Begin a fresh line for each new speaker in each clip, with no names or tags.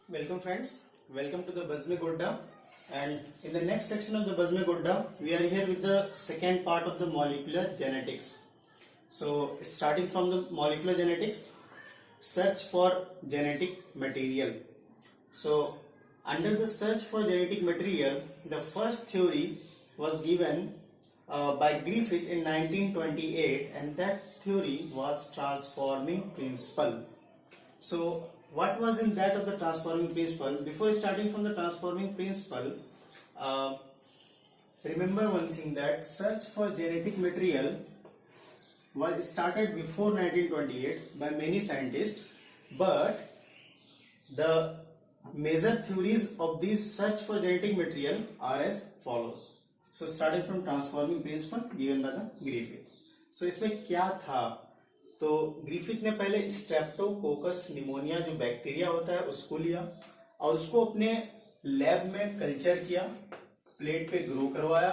Welcome friends, welcome to the Bazme Godda, and in the next section of the Bazme Godda we are here with the second part of the molecular genetics. So starting from the molecular genetics, search for genetic material. So under the search for genetic material, the first theory was given by Griffith in 1928, and that theory was transforming principle. So what was in that of the transforming principle? Before starting from the transforming principle, remember one thing, that search for genetic material was started before 1928 by many scientists, but the major theories of this search for genetic material are as follows. So starting from transforming principle given by the Griffith. So इसमें क्या था? तो Griffith ने पहले Streptococcus pneumonia जो bacteria होता है उसको लिया और उसको अपने लैब में कल्चर किया, प्लेट पे ग्रो करवाया।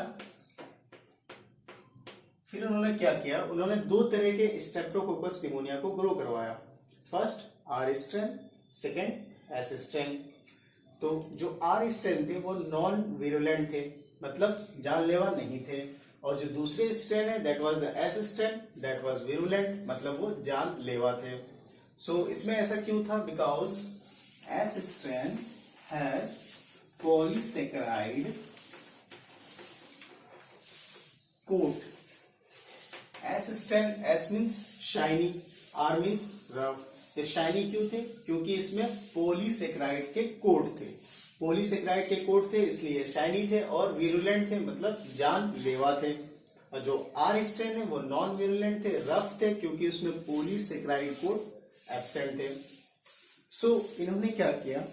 फिर उन्होंने क्या किया, उन्होंने दो तरह के स्ट्रेप्टोकोकस निमोनिया को ग्रो करवाया, first R strain, second S strain. तो जो आर स्ट्रेन थे वो नॉन विरुलेंट थे, मतलब जानलेवा नहीं थे, और जो दूसरे स्ट्रेन है that was the S strain, that was virulent, मतलब वो जानलेवा थे। सो इसमें ऐसा क्यों था? Because S strain has polysaccharide coat. S strain, S means shiny, R means rough. ये शाइनी क्यों थे? क्योंकि इसमें पॉलीसेकेराइड के कोट थे, पॉलीसेकेराइड के कोट थे इसलिए शाइनी थे, और विरुलेंट थे मतलब जानलेवा थे। और जो आर स्ट्रेन है वो नॉन विरुलेंट थे, रफ थे, क्योंकि उसमें पॉलीसेकेराइड कोट एब्सेंट थे। सो इन्होंने क्या किया,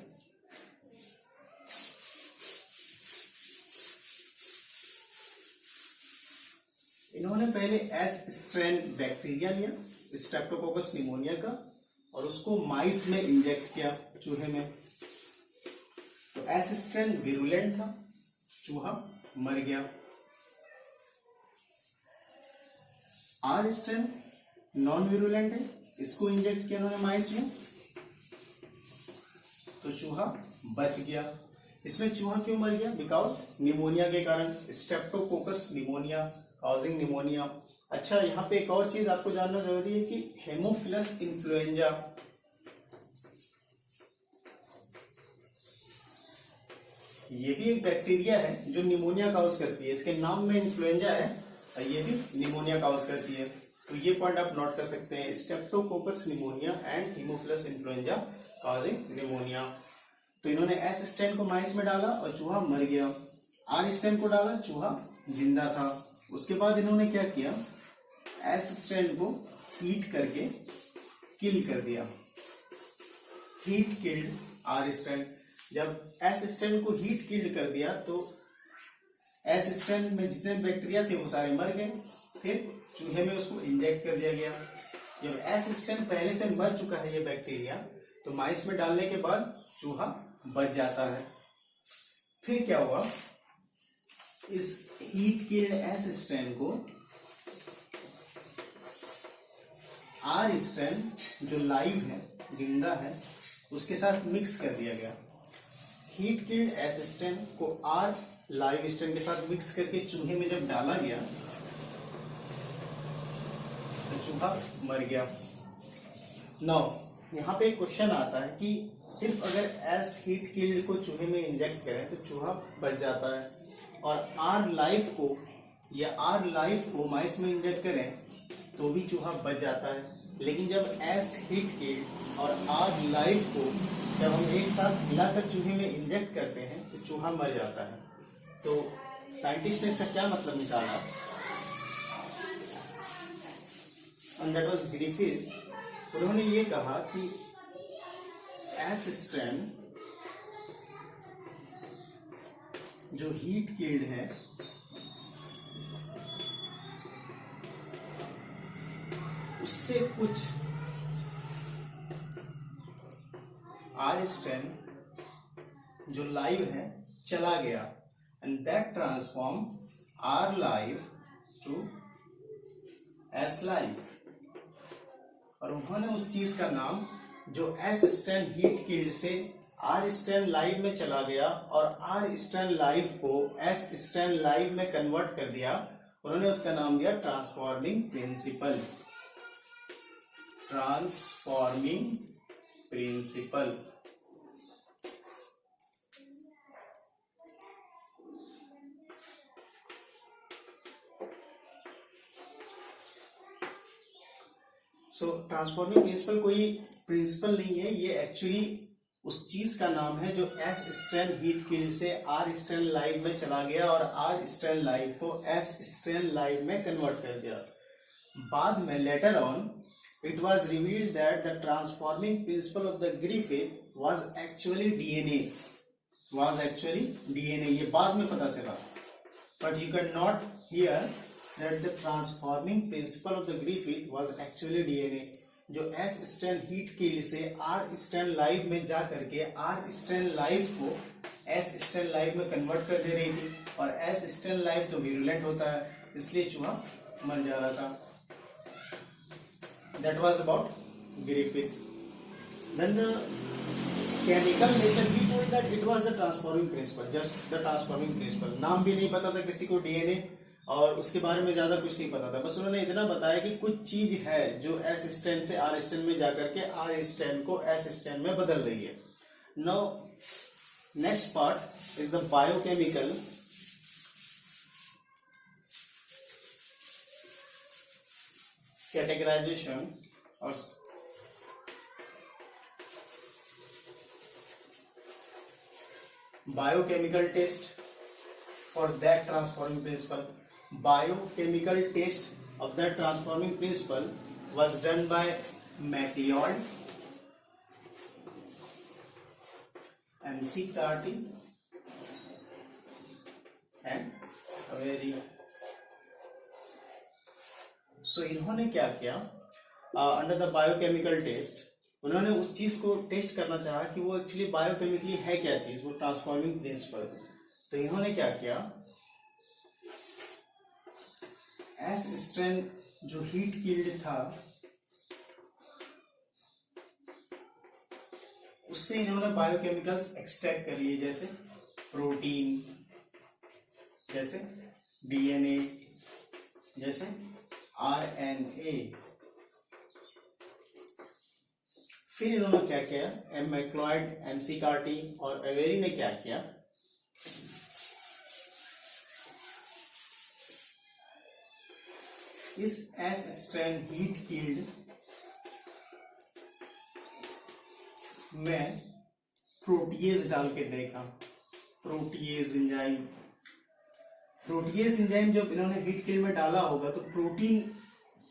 इन्होंने पहले एस स्ट्रेन बैक्टीरिया लिया स्ट्रेप्टोकोकस निमोनिया का, और उसको माइस में इंजेक्ट किया, चूहे में। तो एस स्ट्रेन विरुलेंट था, चूहा मर गया। आर स्ट्रेन नॉन विरुलेंट है, इसको इंजेक्ट किया उन्होंने माइस में, तो चूहा बच गया। इसमें चूहा क्यों मर गया? बिकॉज निमोनिया के कारण, स्ट्रेप्टोकोकस निमोनिया कॉजिंग निमोनिया। अच्छा, यहाँ पे एक और चीज आपको जानना जरूरी है कि हेमोफिलस इन्फ्लुएंजा, ये भी एक बैक्टीरिया है जो निमोनिया काउज करती है। इसके नाम में इन्फ्लुएंजा है, ये भी निमोनिया काउज करती है। तो ये पॉइंट आप नोट कर सकते हैं, Streptococcus pneumonia and Haemophilus influenza causing pneumonia. तो इन्होंने एस स्ट्रेन को माइस में डाला और चूहा मर गया, आर स्ट्रेन को डाला, चूहा जिंदा था। उसके बाद इन्होंने क्या किया, एस स्ट्रेन को हीट करके किल कर दिया, हीट किल्ड आर स्ट्रेन। जब एस स्ट्रेन को हीट किल्ड कर दिया तो एस स्ट्रेन में जितने बैक्टीरिया थे वो सारे मर गए। फिर चूहे में उसको इंजेक्ट कर दिया गया। जब एस स्ट्रेन पहले से मर चुका है ये बैक्टीरिया, तो माइस में डालने के बाद चूहा बच जाता है। फिर क्या हुआ, इस हीट किल्ड एस स्ट्रेन को आर स्ट्रेन जो लाइव है, जिंदा है, उसके साथ मिक्स कर दिया गया। हीट किल्ड एस स्ट्रेन को आर लाइव स्ट्रेन के साथ मिक्स करके चूहे में जब डाला गया तो चूहा मर गया। नाउ यहाँ पे एक क्वेश्चन आता है कि सिर्फ अगर एस हीट किल्ड को चूहे में इंजेक्ट करें तो चूहा बच जाता है, और आर लाइव को या आर लाइव को माइस में इंजेक्ट करें तो भी चूहा बच जाता है। लेकिन जब एस हीट किल्ड और आर लाइव को जब हम एक साथ मिलाकर चूहे में इंजेक्ट करते हैं तो चूहा मर जाता है। तो साइंटिस्ट ने इसका क्या मतलब निकाला, एंड दैट वाज ग्रिफिथ। उन्होंने ये कहा कि एस स्ट्रेन जो हीट किल्ड है उससे कुछ आर स्ट्रेन जो लाइव है चला गया, and that transform R live to S live, और उन्होंने उस चीज का नाम जो एस स्ट्रैंड हीट कील्ड से आर स्ट्रैंड लाइव में चला गया और आर स्ट्रैंड लाइव को एस स्ट्रैंड लाइव में कन्वर्ट कर दिया, उन्होंने उसका नाम दिया transforming principle. Transforming principle. So transforming principle कोई प्रिंसिपल नहीं है, ये एक्चुअली उस चीज का नाम है जो एस स्ट्रैंड हीट कील्ड से आर स्ट्रैंड लाइव में चला गया और आर स्ट्रैंड लाइव को एस स्ट्रैंड लाइव में कन्वर्ट कर दिया। बाद में later on it was revealed that the transforming principle of the Griffith was actually DNA. ये बाद में पता चला, but you can not here that the transforming principle of the Griffith was actually DNA, जो S स्ट्रैंड हीट कील्ड से R strand live में जा करके R स्ट्रैंड लाइव को S स्ट्रैंड लाइव में कन्वर्ट कर दे रही थी, और S स्ट्रैंड लाइव तो विरुलेंट होता है, इसलिए चूहा मर जा रहा था। That was about Griffith. Then the chemical nature, he told that it was the transforming principle, just the transforming principle. नाम भी नहीं पता था किसी को DNA, और उसके बारे में ज्यादा कुछ नहीं पता था, बस उन्होंने इतना बताया कि कुछ चीज है जो एस स्ट्रैंड से आर स्ट्रैंड में जाकर के आर स्ट्रैंड को एस स्ट्रैंड में बदल रही है। Now next part is the biochemical categorization और biochemical test for that transforming principle. Biochemical test of the transforming principle was done by MacLeod, McCarthy and Avery. So इन्होंने क्या किया, under the biochemical test उन्होंने उस चीज को test करना चाहा कि वो एक्चुअली बायोकेमिकली है क्या चीज, वो ट्रांसफॉर्मिंग प्रिंसिपल। तो इन्होंने क्या किया, एस स्ट्रैंड जो हीट कील्ड था उससे इन्होंने बायोकेमिकल्स एक्सट्रैक्ट कर लिए, जैसे प्रोटीन, जैसे डीएनए, जैसे आरएनए। फिर इन्होंने क्या किया, मैक्लॉयड, McCarthy और एवेरी ने क्या किया, इस एस स्ट्रैंड हीट कील्ड में प्रोटीएज डाल के देखा। प्रोटीएज एंजाइम जब इन्होंने हीट कील्ड में डाला होगा तो प्रोटीन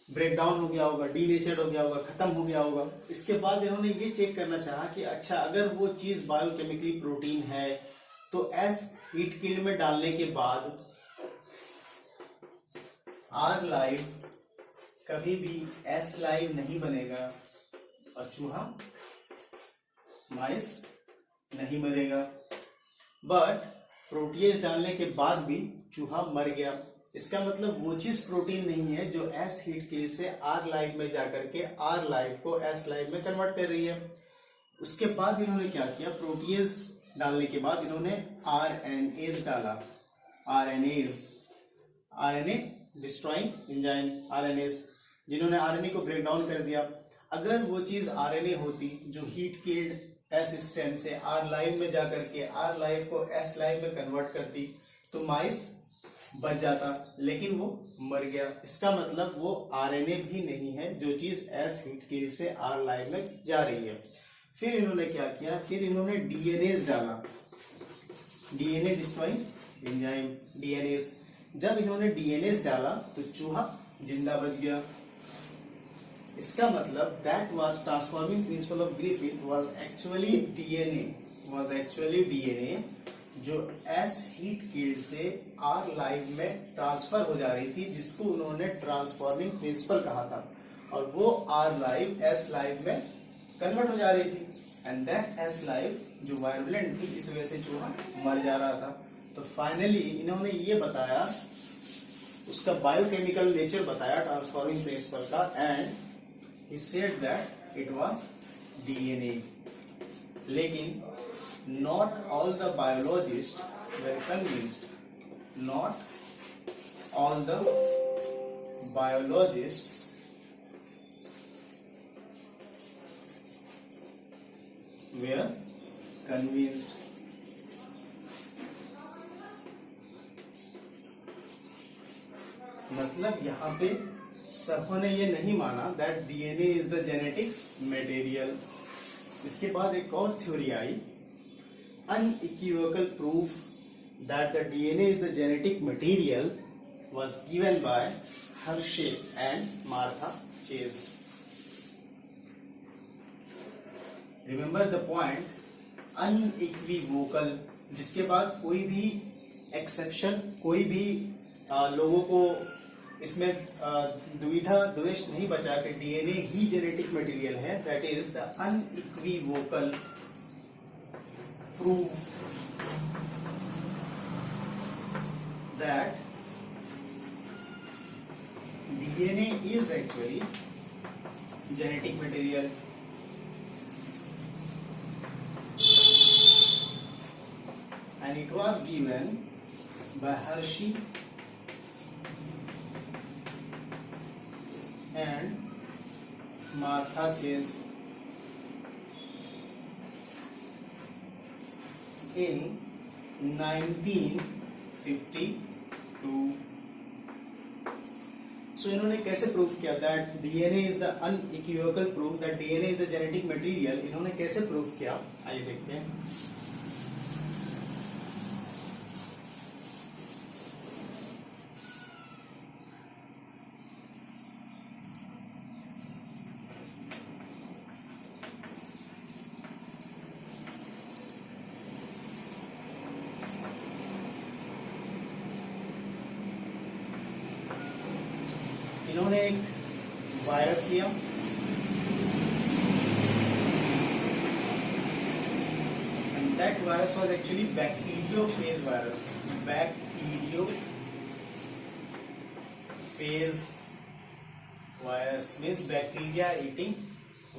ब्रेकडाउन हो गया होगा, डीनेचर्ड हो गया होगा, खत्म हो गया होगा। इसके बाद इन्होंने ये चेक करना चाहा कि अच्छा अगर वो चीज बायोकेमिकली प्रोटीन है तो एस हीट कील्ड में डालने के बाद आर लाइव कभी भी एस लाइव नहीं बनेगा और चूहा माइस नहीं मरेगा। बट प्रोटीएज डालने के बाद भी चूहा मर गया। इसका मतलब वो चीज प्रोटीन नहीं है जो एस हीट कील्ड से आर लाइव में जाकर के आर लाइव को एस लाइव में कन्वर्ट कर रही है। उसके बाद इन्होंने क्या किया, प्रोटीएज डालने के बाद इन्होंने आरएनएज डाला। आरएनए डिस्ट्रॉइंग एंजाइम, आरएनएज जिन्होंने आरएनए को ब्रेक डाउन कर दिया। अगर वो चीज आरएनए होती जो हीट कील्ड एस स्ट्रैंड से आर लाइव में जाकर के आर लाइव को एस लाइव में कन्वर्ट करती तो माइस बच जाता, लेकिन वो मर गया। इसका मतलब वो आरएनए भी नहीं है जो चीज एस हीट कील्ड से आर लाइव में जा रही है। फिर इन्होंने क्या किया, फिर इन्होंने डीएनएज डाला, डीएनए डिस्ट्रॉइंग एंजाइम, डीएनएज। जब इन्होंने डीएनएज डाला तो चूहा जिंदा बच गया। इसका मतलब that was transforming principle of Griffith was actually DNA जो एस हीट कील्ड से आर लाइव में ट्रांसफर हो जा रही थी, जिसको उन्होंने ट्रांसफॉर्मिंग प्रिंसिपल कहा था, और वो आर लाइव एस लाइव में कन्वर्ट हो जा रही थी। एंड दैट एस लाइव जो वायरुलेंट थी, इस वजह से चूहा मर जा रहा था। तो फाइनली इन्होंने ये बताया, उसका बायोकेमिकल नेचर बताया ट्रांसफॉर्मिंग प्रिंसिपल का, and he said that it was DNA, लेकिन not all the biologists were convinced. Not all the biologists were convinced. मतलब यहाँ पे सबों ने ये नहीं माना that DNA is the genetic material. इसके बाद एक और theory I, unequivocal proof that the DNA is the genetic material was given by Hershey and Martha Chase. Remember the point, unequivocal, जिसके बाद कोई भी एक्सेप्शन, कोई भी लोगों को इसमें दुविधा द्वेष नहीं बचा कि डीएनए ही जेनेटिक मटेरियल है. That is the unequivocal proof that DNA is actually genetic material. And it was given by Hershey and Martha Chase in 1952. So इन्होंने कैसे प्रूफ किया that DNA is the unequivocal proof that DNA is the genetic material? इन्होंने कैसे proof किया, आइए देखते हैं. इन्होंने एक वायरस लिया, and that virus was actually bacteriophage virus. Bacteriophage virus means bacteria eating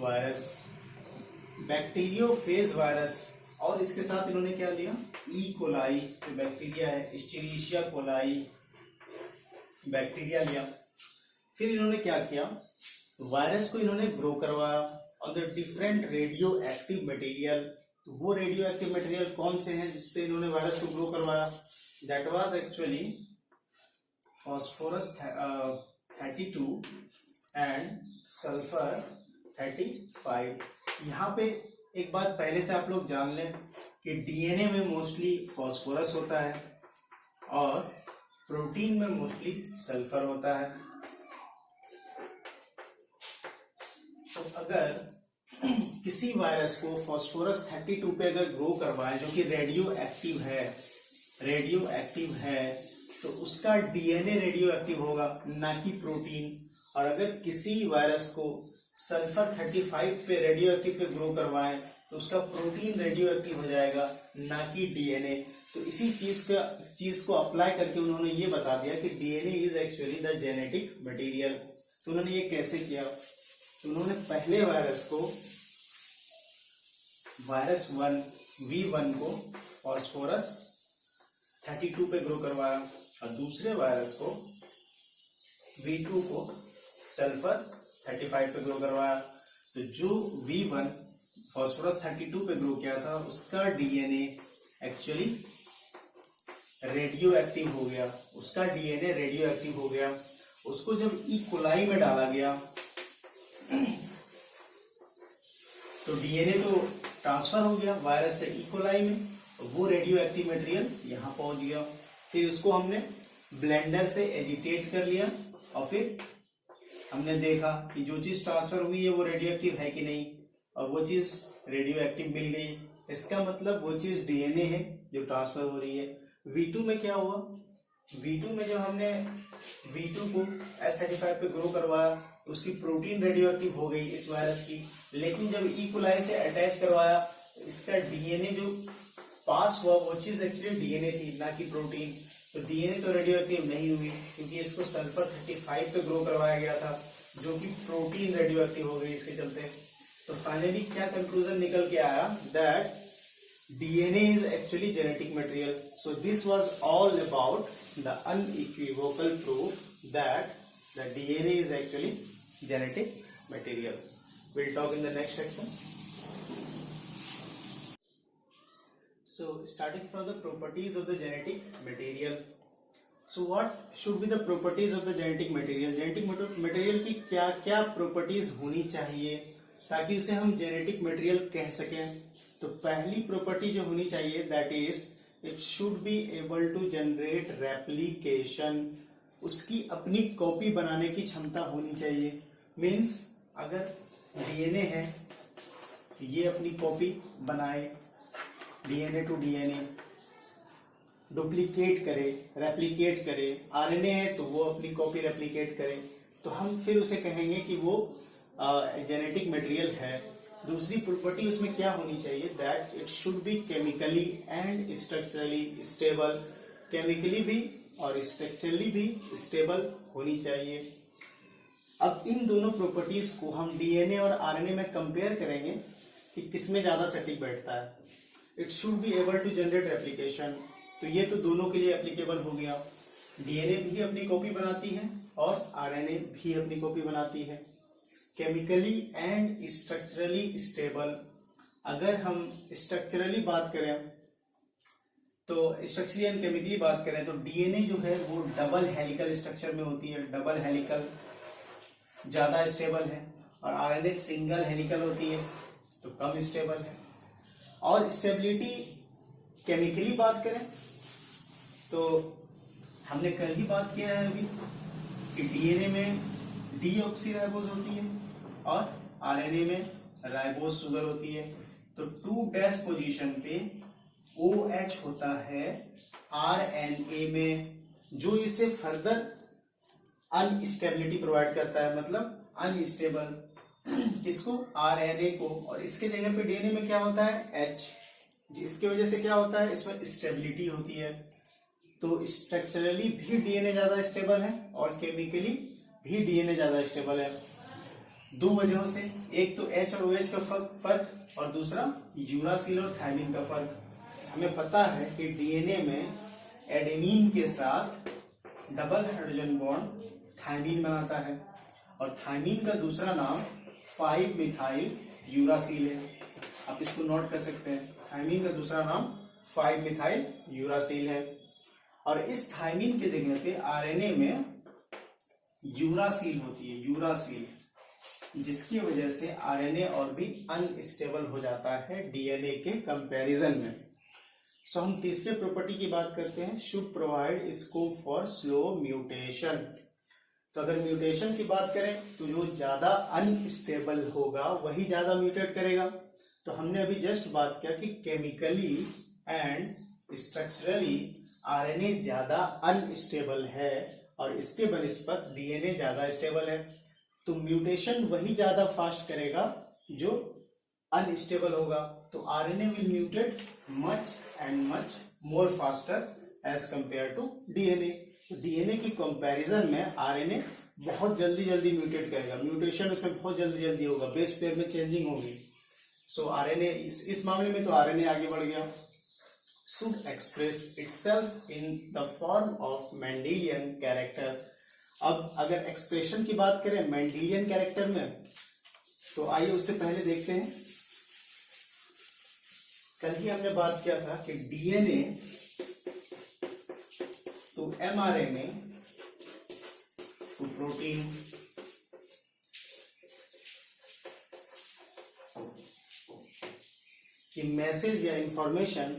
virus. Bacteriophage virus, और इसके साथ इन्होंने क्या लिया, ई कोलाई जो बैक्टीरिया है, एस्चेरिशिया कोलाई बैक्टीरिया लिया. फिर इन्होंने क्या किया, वायरस को इन्होंने ग्रो करवाया on the different radio active material. तो वो रेडियो एक्टिव मटेरियल कौन से हैं जिसपे इन्होंने वायरस को ग्रो करवाया? That was actually phosphorus 32 and sulphur 35. यहाँ पे एक बात पहले से आप लोग जान लें कि डीएनए में मोस्टली फॉस्फोरस होता है और प्रोटीन में मोस्टली सल्फर होता है. तो अगर किसी वायरस को फॉस्फोरस 32 पे अगर ग्रो करवाएं जो कि रेडियो एक्टिव है तो उसका डीएनए रेडियो एक्टिव होगा, ना कि प्रोटीन. और अगर किसी वायरस को सल्फर 35 पे रेडियो एक्टिव पे ग्रो करवाएं तो उसका प्रोटीन रेडियो एक्टिव हो जाएगा, ना कि डीएनए. तो इसी चीज को अप्लाई करके उन्होंने ये बता दिया कि DNA is actually the genetic material. तो उन्होंने ये कैसे किया, तो उन्होंने पहले वायरस 1 V1 को फॉस्फोरस 32 पे ग्रो करवाया और दूसरे वायरस को V2 को सल्फर 35 पे ग्रो करवाया. तो जो V1 फॉस्फोरस 32 पे ग्रो किया था उसका डीएनए एक्चुअली रेडियो एक्टिव हो गया, उसको जब ई कोलाई में डाला गया तो डीएनए तो ट्रांसफर हो गया वायरस से ई कोलाई में, वो रेडियो एक्टिव मटेरियल यहाँ पहुंच गया. फिर उसको हमने ब्लेंडर से एजिटेट कर लिया और फिर हमने देखा कि जो चीज ट्रांसफर हुई है वो रेडियो एक्टिव है कि नहीं, और वो चीज रेडियो एक्टिव मिल गई. इसका मतलब वो चीज डीएनए है जो ट्रांसफर हो रही है. V2 में क्या हुआ, V2 में जब हमने V2 को S35 पे ग्रो करवाया उसकी प्रोटीन रेडियो एक्टिव हो गई इस वायरस की, लेकिन जब ई कोलाई से अटैच करवाया इसका डीएनए जो पास हुआ वो चीज एक्चुअली डीएनए थी, ना कि प्रोटीन. तो डीएनए तो रेडियो एक्टिव नहीं हुई क्योंकि इसको सल्फर 35 पे ग्रो करवाया गया था जो कि प्रोटीन रेडियो एक्टिव हो गई इसके चलते. तो तो फाइनली क्या कंक्लूजन निकल के आया, that DNA is actually genetic material. So this was all about the unequivocal proof that the DNA is actually genetic material. We'll talk in the next section. So starting from the properties of the genetic material. So what should be the properties of the genetic material? Genetic material की क्या क्या properties होनी चाहिए ताकि उसे हम genetic material कह सकें? तो पहली प्रॉपर्टी जो होनी चाहिए that is it should be able to generate replication, उसकी अपनी कॉपी बनाने की क्षमता होनी चाहिए। मीन्स अगर डीएनए है ये अपनी कॉपी बनाए, डीएनए टू डीएनए डुप्लीकेट करे, रेप्लिकेट करे। आरएनए है तो वो अपनी कॉपी रेप्लिकेट करे, तो हम फिर उसे कहेंगे कि वो जेनेटिक मटेरियल है। दूसरी प्रॉपर्टी उसमें क्या होनी चाहिए, that it should B chemically and structurally stable, chemically भी और स्ट्रक्चरली भी स्टेबल होनी चाहिए। अब इन दोनों प्रॉपर्टीज को हम डीएनए और आरएनए में कंपेयर करेंगे कि किसमें ज्यादा सटीक बैठता है। It should be able to generate replication, तो ये तो दोनों के लिए एप्लीकेबल हो गया। डीएनए भी अपनी कॉपी बनाती है और आरएनए भी अपनी कॉपी बनाती है। केमिकली एंड स्ट्रक्चरली स्टेबल, अगर हम स्ट्रक्चरली बात करें तो स्ट्रक्चरली एंड केमिकली बात करें तो डीएनए जो है वो डबल हेलिकल स्ट्रक्चर में होती है, डबल हेलिकल ज्यादा स्टेबल है, और आरएनए सिंगल हेलिकल होती है तो कम स्टेबल है। और स्टेबिलिटी केमिकली बात करें तो हमने कल ही बात किया है अभी कि डीएनए में डीऑक्सीराइबोज होती है और आरएनए में राइबोज शुगर होती है। तो 2' पोजीशन पे OH होता है आरएनए में, जो इसे फर्दर अनस्टेबिलिटी प्रोवाइड करता है, मतलब अनस्टेबल किसको, आरएनए को। और इसके जगह पे डीएनए में क्या होता है H, इसके वजह से क्या होता है, इसमें स्टेबिलिटी होती है। तो स्ट्रक्चरली भी डीएनए ज्यादा स्टेबल है और केमिकली भी डीएनए ज्यादा स्टेबल है। दो वजहों से, एक तो H और OH का फर्क और दूसरा यूरासिल और थायमिन का फर्क। हमें पता है कि डीएनए में एडेनिन के साथ डबल हाइड्रोजन बॉन्ड थायमिन बनाता है और थायमिन का दूसरा नाम 5 मिथाइल यूरासिल है। आप इसको नोट कर सकते हैं, थायमिन का दूसरा नाम 5 मिथाइल यूरासिल है। और इस थायमिन के जगह पे आरएनए में यूरासिल होती है, यूरासिल, जिसकी वजह से आरएनए और भी अनस्टेबल हो जाता है डीएनए के कंपैरिजन में। सो हम तीसरे प्रॉपर्टी की बात करते हैं, should provide scope for slow mutation. तो अगर म्यूटेशन की बात करें तो जो ज्यादा अनस्टेबल होगा वही ज्यादा म्यूटेट करेगा। तो हमने अभी जस्ट बात किया कि केमिकली एंड स्ट्रक्चरली आरएनए ज्यादा अनस्टेबल है और इसके बनिस्पत डीएनए ज्यादा स्टेबल है। तो म्यूटेशन वही ज्यादा फास्ट करेगा जो अनस्टेबल होगा। तो RNA will mutate much and much more faster as compare to DNA. तो डीएनए की कंपैरिजन में आरएनए बहुत जल्दी जल्दी म्यूटेट करेगा, म्यूटेशन उसमें बहुत जल्दी जल्दी होगा, बेस पेयर में चेंजिंग होगी। सो आरएनए इस मामले में तो आरएनए आगे बढ़ गया। should express itself in the form of Mendelian character। अब अगर एक्सप्रेशन की बात करें मेंडेलियन कैरेक्टर में, तो आइए उससे पहले देखते हैं। कल ही हमने बात किया था कि DNA to mRNA to protein, कि मैसेज या इंफॉर्मेशन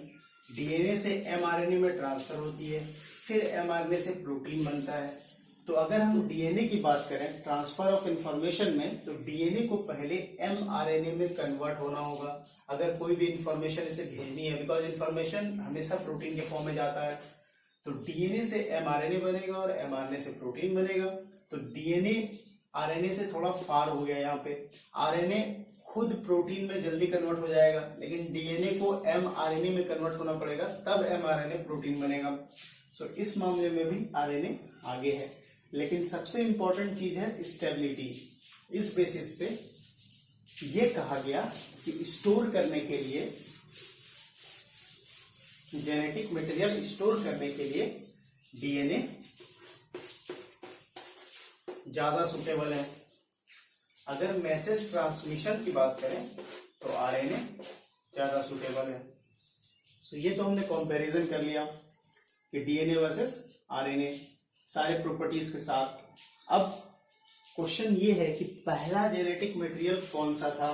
डीएनए से एमआरएनए में ट्रांसफर होती है, फिर एमआरएनए से प्रोटीन बनता है। तो अगर हम डीएनए की बात करें ट्रांसफर ऑफ इंफॉर्मेशन में, तो डीएनए को पहले एमआरएनए में कन्वर्ट होना होगा अगर कोई भी इंफॉर्मेशन इसे भेजनी है, बिकॉज इंफॉर्मेशन हमेशा प्रोटीन के फॉर्म में जाता है। तो डीएनए से एमआरएनए बनेगा और एमआरएनए से प्रोटीन बनेगा। तो डीएनए आरएनए से थोड़ा फार हो गया, यहाँ पे आरएनए खुद प्रोटीन में जल्दी कन्वर्ट हो जाएगा, लेकिन डीएनए को एमआरएनए में कन्वर्ट होना पड़ेगा, तब एमआरएनए प्रोटीन बनेगा। सो इस मामले में भी आरएनए आगे है। लेकिन सबसे इंपॉर्टेंट चीज है स्टेबिलिटी। इस बेसिस पे ये कहा गया कि स्टोर करने के लिए, जेनेटिक मटेरियल स्टोर करने के लिए डीएनए ज्यादा सुटेबल है। अगर मैसेज ट्रांसमिशन की बात करें तो आरएनए ज्यादा सुटेबल है। सो ये तो हमने कंपैरिजन कर लिया कि डीएनए वर्सेस आरएनए सारे प्रॉपर्टीज के साथ। अब क्वेश्चन ये है कि पहला जेनेटिक मटेरियल कौन सा था?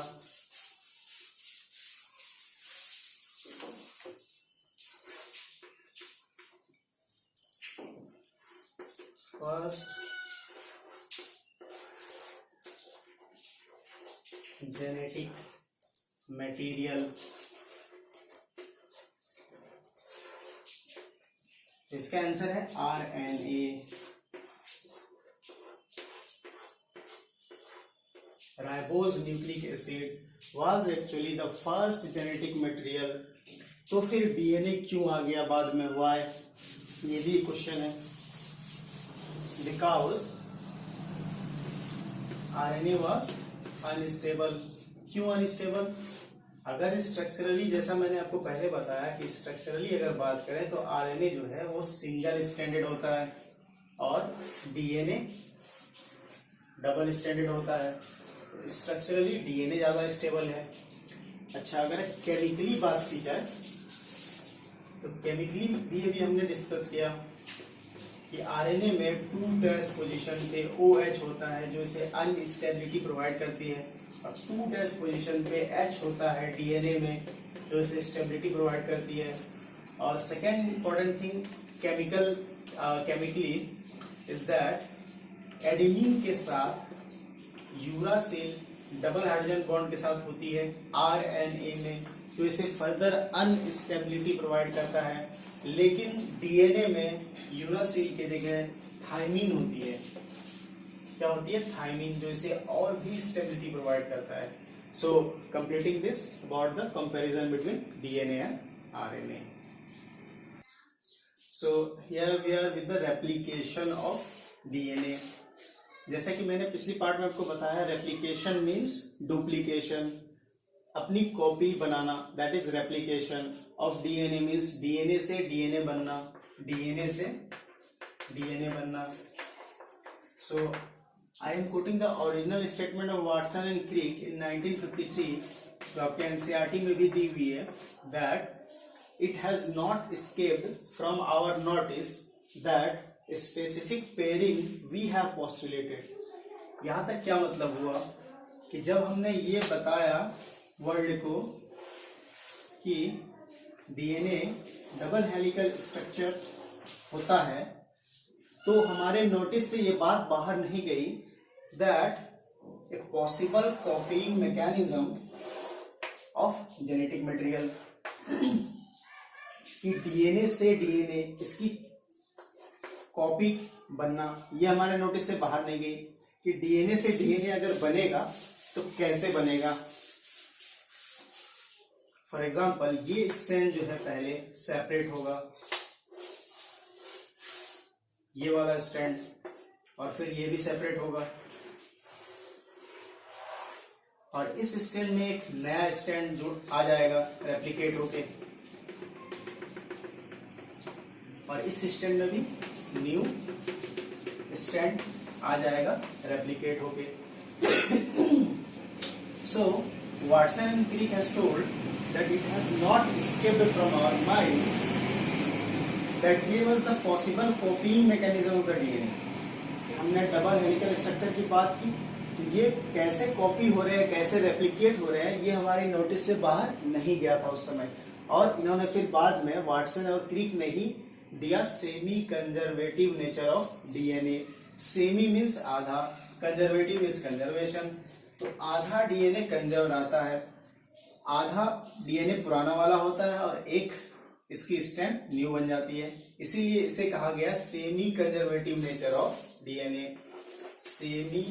फर्स्ट जेनेटिक मटेरियल, इसका आंसर है RNA. Ribose nucleic acid was actually the first genetic material. तो फिर डीएनए क्यों आ गया बाद में? व्हाई? ये भी क्वेश्चन है। Because RNA was unstable. क्यों अनस्टेबल? अगर स्ट्रक्चरली, जैसा मैंने आपको पहले बताया कि स्ट्रक्चरली अगर बात करें तो आरएनए जो है वो सिंगल स्टैंडर्ड होता है और डीएनए डबल स्टैंडर्ड होता है। तो स्ट्रक्चरली डीएनए ज्यादा स्टेबल है। अच्छा, अगर केमिकली बात की जाए तो केमिकली भी अभी हमने डिस्कस किया कि आरएनए में 2' पोजीशन पे OH होता है जो इसे अनस्टेबिलिटी प्रोवाइड करती है, और 2' पोजीशन पे H होता है डीएनए में जो इसे स्टेबिलिटी प्रोवाइड करती है। और second important thing chemically is that adenine के साथ यूरासिल डबल हाइड्रोजन बॉन्ड के साथ होती है आरएनए में, तो इसे फर्दर अनस्टेबिलिटी प्रोवाइड करता है। लेकिन डीएनए में यूरासिल के जगह थाइमिन होती है। क्या होती है? थाइमिन, जो इसे और भी स्टेबिलिटी प्रोवाइड करता है। So completing this about the comparison between DNA and RNA. So here we are with the replication of DNA. जैसा कि मैंने पिछली पार्ट में आपको बताया, रेप्लिकेशन मीन्स डुप्लीकेशन, अपनी कॉपी बनाना, that is replication of DNA means DNA से डीएनए बनना, डीएनए से डीएनए बनना। So I am quoting the original statement of Watson and Crick in 1953, जो आपके एनसीईआरटी में भी दी हुई है, that it has not escaped from our notice that specific pairing we have postulated. यहां तक क्या मतलब हुआ कि जब हमने ये बताया वर्ल्ड को कि डीएनए डबल हेलिकल स्ट्रक्चर होता है, तो हमारे नोटिस से ये बात बाहर नहीं गई that a possible copying mechanism of genetic material, कि डीएनए से डीएनए इसकी कॉपी बनना, ये हमारे नोटिस से बाहर नहीं गई कि डीएनए से डीएनए अगर बनेगा तो कैसे बनेगा। फॉर एग्जाम्पल, ये स्ट्रैंड जो है पहले सेपरेट होगा, ये वाला स्ट्रैंड, और फिर ये भी सेपरेट होगा, और इस स्ट्रैंड में एक नया स्ट्रैंड जो आ जाएगा रेप्लिकेट होके, और इस स्ट्रैंड में भी न्यू स्ट्रैंड आ जाएगा रेप्लिकेट होके। So Watson and Crick has told that it has not escaped from our mind that give us the possible copying mechanism of the DNA. हमने डबल हेलिकल स्ट्रक्चर की बात की, तो ये कैसे कॉपी हो रहे हैं, कैसे रेप्लिकेट हो रहे हैं, ये हमारे नोटिस से बाहर नहीं गया था उस समय। और इन्होंने फिर बाद में वाटसन और क्रिक ने ही दिया semi conservative nature of DNA. Semi means आधा, कंजर्वेटिव मीन्स कंजर्वेशन। तो आधा डीएनए कंजर्व आता है, आधा डीएनए पुराना वाला होता है, और एक इसकी स्ट्रैंड न्यू बन जाती है। इसीलिए इसे कहा गया semi conservative nature of DNA. Semi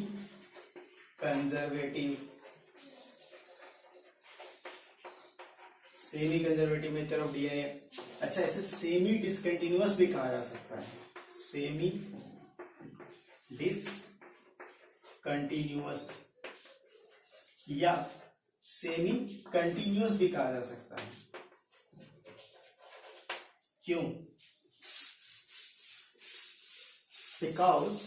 conservative, semi conservative nature of DNA. अच्छा, इसे सेमी डिसकंटिन्यूअस भी कहा जा सकता है, सेमी डिसकंटिन्यूअस, या सेमी कंटिन्यूअस भी कहा जा सकता है। क्यों? बिकॉज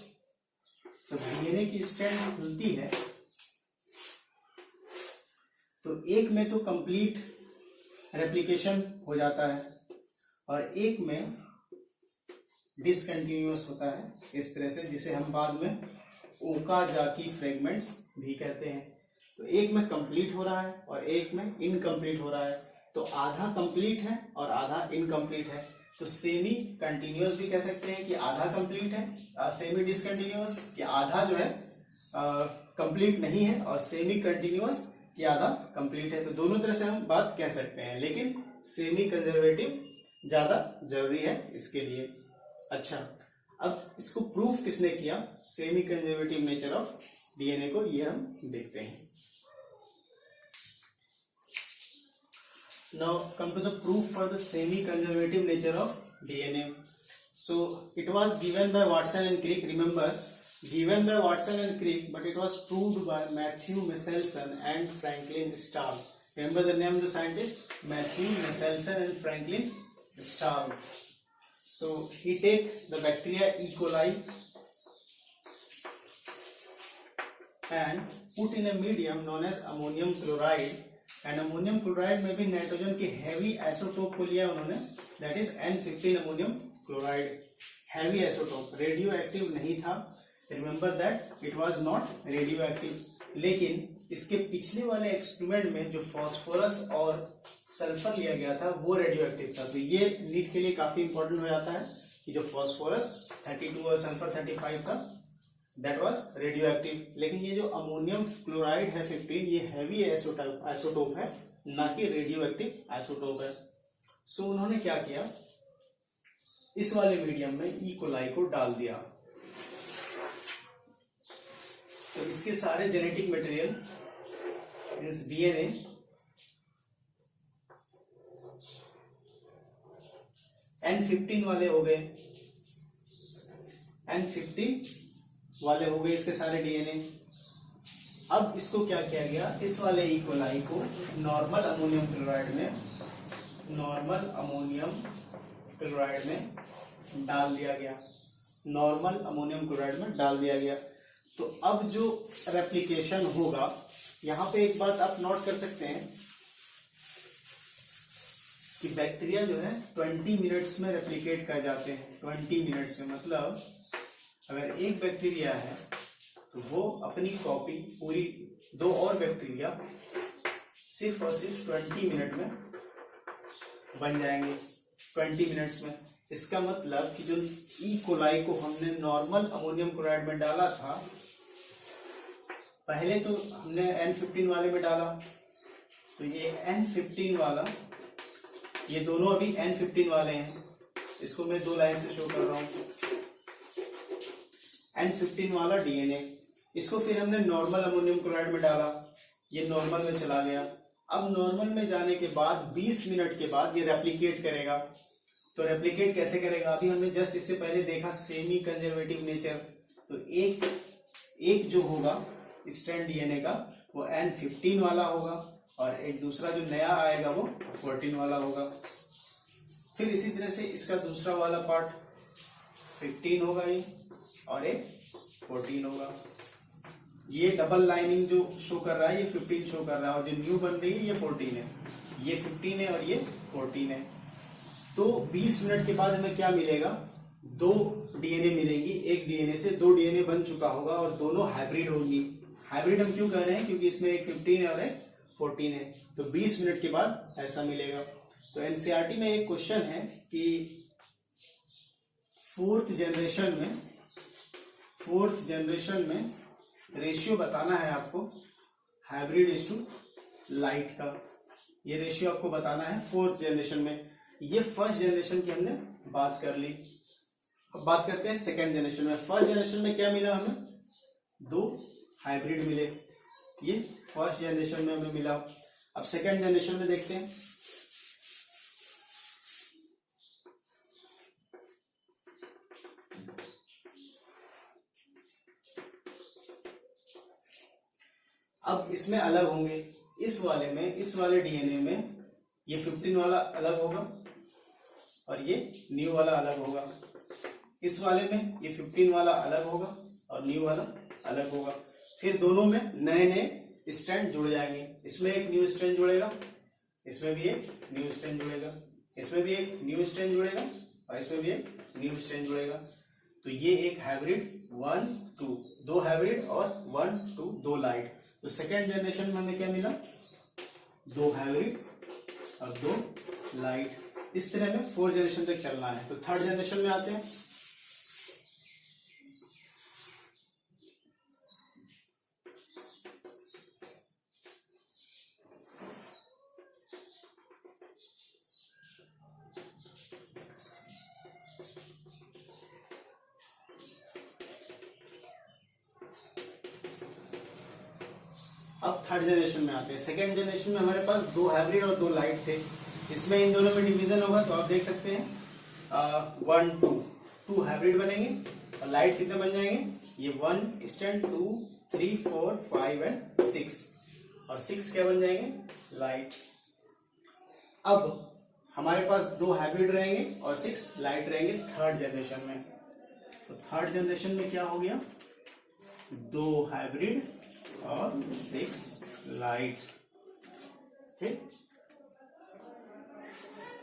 जब डीएनए की स्ट्रैंड खुलती है तो एक में तो कंप्लीट रेप्लिकेशन हो जाता है और एक में डिसकंटिन्यूअस होता है, इस तरह से, जिसे हम बाद में ओकाजाकी फ्रेगमेंट्स भी कहते हैं। तो एक में कंप्लीट हो रहा है और एक में इनकम्प्लीट हो रहा है, तो आधा कंप्लीट है और आधा इनकम्प्लीट है। तो सेमी कंटिन्यूअस भी कह सकते हैं कि आधा कंप्लीट है, सेमी डिसकंटिन्यूअस कि आधा जो है कंप्लीट नहीं है, और सेमी कंटिन्यूअस कि आधा कंप्लीट है। तो दोनों तरह से हम बात कह सकते हैं, लेकिन सेमी कंजर्वेटिव ज्यादा जरूरी है इसके लिए। अच्छा, अब इसको प्रूफ किसने किया, semi conservative nature of DNA को, ये हम देखते हैं। Now come to the proof for the semi-conservative nature of DNA. So it was given by Watson and Crick. Remember, given by Watson and Crick, but it was proved by Matthew Michelson and Franklin Stahl. Remember the name of the scientist? Matthew Michelson and Franklin Stahl. So he take the bacteria E. coli and put in a medium known as ammonium chloride. And ammonium chloride में भी nitrogen के heavy isotope को लिया उन्होंने, that is N15 ammonium chloride. Heavy isotope, radio active नहीं था, remember that it was not radio active. लेकिन इसके पिछले वाले एक्सपेरिमेंट में जो फास्फोरस और सल्फर लिया गया था वो रेडियो एक्टिव था। तो ये नीट के लिए काफी इंपॉर्टेंट हो जाता है कि जो फास्फोरस 32 और सल्फर 35 था दैट वाज रेडियो एक्टिव। लेकिन ये जो अमोनियम क्लोराइड है 15, ये हैवी आइसोटोप है, ना कि रेडियो एक्टिव आइसोटोप है। सो उन्होंने क्या किया, इस वाले मीडियम में ई कोलाई को डाल दिया। तो इसके सारे genetic material means DNA N15 वाले हो गए, N15 वाले हो गए इसके सारे डीएनए। अब इसको क्या किया गया, इस वाले ई कोलाई को नॉर्मल अमोनियम क्लोराइड में डाल दिया गया, नॉर्मल अमोनियम क्लोराइड में डाल दिया गया। तो अब जो रेप्लिकेशन होगा, यहां पे एक बात आप नोट कर सकते हैं कि बैक्टीरिया जो है 20 मिनट्स में रेप्लिकेट कर जाते हैं। 20 मिनट्स में मतलब अगर एक बैक्टीरिया है तो वो अपनी कॉपी पूरी 2 और बैक्टीरिया सिर्फ और सिर्फ 20 मिनट में बन जाएंगे, 20 मिनट्स में। इसका मतलब कि जो ई कोलाई को हमने नॉर्मल अमोनियम क्लोराइड में डाला था, पहले तो हमने N15 वाले में डाला, तो ये N15 वाला, ये दोनों अभी N15 वाले हैं, इसको मैं 2 लाइन से शो कर रहा हूं। N15 वाला डीएनए, इसको फिर हमने नॉर्मल अमोनियम क्लोराइड में डाला, ये नॉर्मल में चला गया। अब नॉर्मल में जाने के बाद 20 मिनट के बाद ये रेप्लिकेट करेगा। तो रेप्लिकेट कैसे करेगा, अभी हमने जस्ट इससे पहले देखा सेमी कंजर्वेटिव नेचर। तो एक जो होगा स्ट्रैंड डीएनए का वो N15 वाला होगा और एक दूसरा जो नया आएगा वो 14 वाला होगा। फिर इसी तरह से इसका दूसरा वाला पार्ट 15 होगा ये, और एक 14 होगा। ये डबल लाइनिंग जो शो कर रहा है ये 15 शो कर रहा है, और जो न्यू बन रही है ये 14 है। ये 15 है और ये 14 है। तो 20 मिनट के बाद हमें क्या मिलेगा, 2 डीएनए मिलेंगी। एक डीएनए से 2 डीएनए बन चुका होगा और दोनों हाइब्रिड होंगी। हाइब्रिड हम क्यों कह रहे हैं, क्योंकि इसमें एक 15 है और एक 14 है। तो 20 मिनट के बाद ऐसा मिलेगा। तो एनसीईआरटी में एक क्वेश्चन है कि 4th जनरेशन में रेशियो बताना है आपको, हाइब्रिड इज टू लाइट का। ये रेशियो आपको बताना है 4th जनरेशन में। ये फर्स्ट जनरेशन की हमने बात कर ली। अब बात करते हैं सेकेंड जनरेशन में। फर्स्ट जनरेशन में क्या मिला हमें, 2 हाइब्रिड मिले, ये फर्स्ट जनरेशन में हमें मिला। अब सेकेंड जनरेशन में देखते हैं। अब इसमें अलग होंगे, इस वाले डीएनए में ये 15 वाला अलग होगा और ये न्यू वाला अलग होगा। इस वाले में ये 15 वाला अलग होगा और न्यू वाला अलग होगा। फिर दोनों में नए नए स्ट्रैंड जुड़ जाएंगे। इसमें एक न्यू स्ट्रैंड जुड़ेगा, इसमें भी एक न्यू स्ट्रैंड जुड़ेगा, इसमें भी एक न्यू स्ट्रैंड जुड़ेगा और इसमें भी एक न्यू स्ट्रैंड जुड़ेगा। तो ये एक हाइब्रिड 1 2, 2 हाइब्रिड और 1 2, 2 लाइट। तो सेकेंड जनरेशन में हमें क्या मिला? 2 हाइब्रिड और 2 लाइट। इस तरह में 4 जनरेशन तक चलना है। तो थर्ड जनरेशन में आते हैं। अब थर्ड जनरेशन में आते हैं। सेकेंड जनरेशन में हमारे पास 2 हाइब्रिड और 2 लाइट थे। इसमें इन दोनों में डिवीजन होगा तो आप देख सकते हैं 1 2, 2 हाइब्रिड बनेंगे और लाइट कितने बन जाएंगे? ये 1 स्टैंड 2 3 4 5 एंड 6 और 6 क्या बन जाएंगे? लाइट। अब हमारे पास 2 हाइब्रिड रहेंगे और 6 लाइट रहेंगे थर्ड जनरेशन में। तो थर्ड जनरेशन में क्या हो गया? 2 हाइब्रिड और 6 लाइट। ठीक।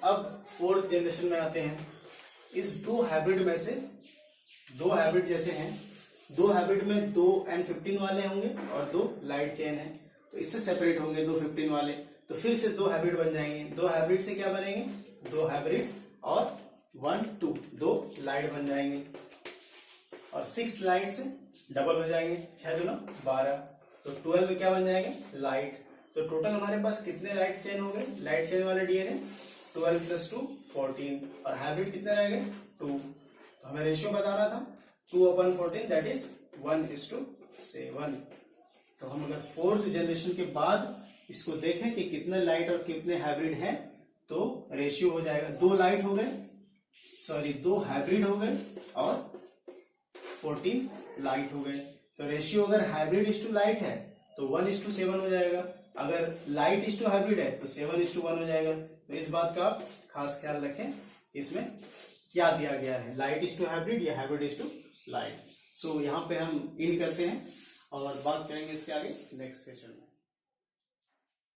अब फोर्थ जनरेशन में आते हैं। इस 2 हाइब्रिड में से 2 हाइब्रिड जैसे हैं, 2 हाइब्रिड में 2 N15 वाले होंगे और 2 लाइट चेन है, तो इससे सेपरेट होंगे 2 15 वाले। तो फिर से 2 हाइब्रिड बन जाएंगे। 2 हाइब्रिड से क्या बनेंगे? 2 हाइब्रिड और 1 2, 2 लाइट बन जाएंगे और 6 लाइट से डबल हो जाएंगे, 6 दूना 12। तो 12 में क्या बन जाएंगे? लाइट। तो टोटल हमारे पास कितने लाइट चेन हो गए? लाइट चेन वाले डीएनए 12 + 2 14 और हाइब्रिड कितने रह गए? 2। तो हमें रेशियो बताना था 2/14 दैट इज 1:7। तो हम अगर फोर्थ जनरेशन के बाद इसको देखें कि कितने लाइट और कितने हाइब्रिड हैं तो रेशियो हो जाएगा 2 लाइट हो गए, सॉरी 2 हाइब्रिड हो गए और 14 लाइट हो गए। तो रेशियो अगर हाइब्रिड इस टू लाइट है तो 1:7 हो जाएगा, अगर लाइट इस टू हाइब्रिड है तो 7:1 हो जाएगा। तो इस बात का आप खास ख्याल रखें इसमें क्या दिया गया है, लाइट इस टू हाइब्रिड या हाइब्रिड इस टू लाइट। सो यहाँ पे हम इन करते हैं और बात करेंगे इसके आगे नेक्स्ट सेशन में।